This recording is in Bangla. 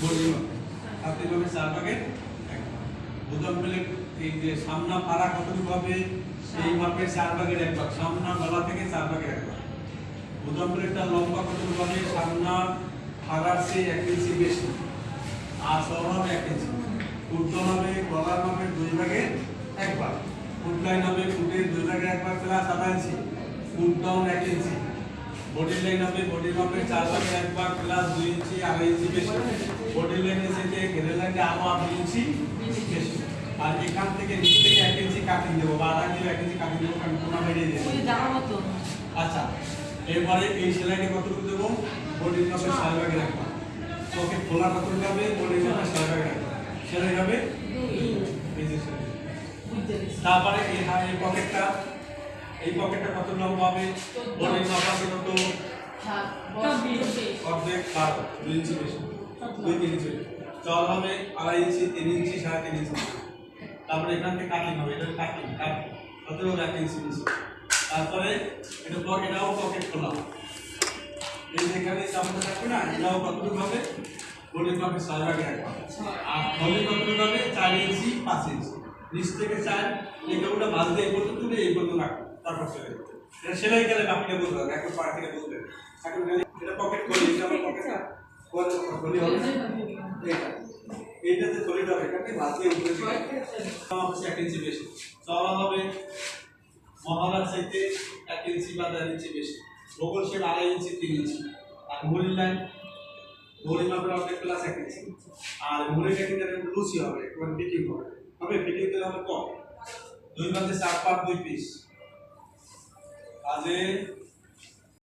বডি মাপে 7 ভাগে 4 ভাগে 1 ভাগ। বুঝলাম পেলে এই যে সামনা পাড়া কতটুকু হবে সেই মাপে 4 ভাগের 1 ভাগ, সামনা গলা থেকে 4 ভাগের 1 ভাগ। বুঝলাম পেলে একটা লম্বা কতটুকু হবে সামনা পাড়ার চেয়ে 1 ইঞ্চি বেশি, আর সরণ হবে 1 ইঞ্চি। উত্তল হবে গলার মাপের 2 ভাগের 1 ভাগ, ফুট লাইন হবে ফুটের 2 ভাগের 1 ভাগ প্লাস আধা ইঞ্চি, ফুট ডাউন 1 ইঞ্চি। বডি লাইন হবে বডির মাপের 4 ভাগের 1 ভাগ প্লাস 2 ইঞ্চি, আড়াই ইঞ্চি বেশি। বডি লাইনের থেকে ঘেরের লাইনে আরো 2 ইঞ্চি বেশি। আর এখান থেকে নিচ থেকে 1 ইঞ্চি কাটিং দেব বা আধা ইঞ্চি 1 ইঞ্চি কাটিং দেব, কারণ কোনা বেরিয়ে যাবে। আচ্ছা, এরপরে এই সেলাইটা কতটুকু দেব বডির মাপের 4 ভাগের 1 ভাগ। তো ওকে খোলা কতটুকু হবে বডির মাপের 4 ভাগের 1 ভাগ। সেলাই হবে এই যে সেলাই। তারপরে এই পকেটটা কত লম্বা হবে বডির মাপ আছে কত অর্ধেক 2 ইঞ্চি বেশি, 2-3 ইঞ্চি। চল হবে আড়াই ইঞ্চি, 3 ইঞ্চি, 3.5 ইঞ্চি। তারপরে এখান থেকে কাটিং হবে, এটা কাটিং কত হবে 1 ইঞ্চি বেশি। তারপরে এটাও পকেট খোলা, এই যেখানে চামড়া থাকবে না এটাও কতটুকু হবে বডির মাপের 4 ভাগের 1 ভাগ। আর থলি কতটুকু হবে 4 ইঞ্চি 5 ইঞ্চি। নিচ থেকে 4 এই কেবলটা ভাঁজ দিয়ে করতে তুলে এই পর্যন্ত রাখো, তারপর সেলাই করতে। এটা সেলাই গেলে বাকিটা বলতে হবে, এখন পাড়া থেকে বলতে হবে। এখন এটা পকেট খোলি, এটা আমার পকেট না খোলি হবে এটা, এইটাতে থলিটা হবে এখানে ভাঁজ দিয়ে উপরে দিকে আমার কাছে 1 ইঞ্চি বেশি। চওড়া হবে মহালার চাইতে 1 ইঞ্চি বা 1.5 ইঞ্চি বেশি। বগল শেপ 2.5 ইঞ্চি 3 ইঞ্চি। আর মুড়ি লাইন মুড়ি মাপের অর্ধেক প্লাস 1 ইঞ্চি। আর মুড়িটা কিন্তু লুচি হবে, একবার ফিটিং হবে, ফিটিং দিলে হবে কম। 2 বাদে 4 পার 2 পিস কাজে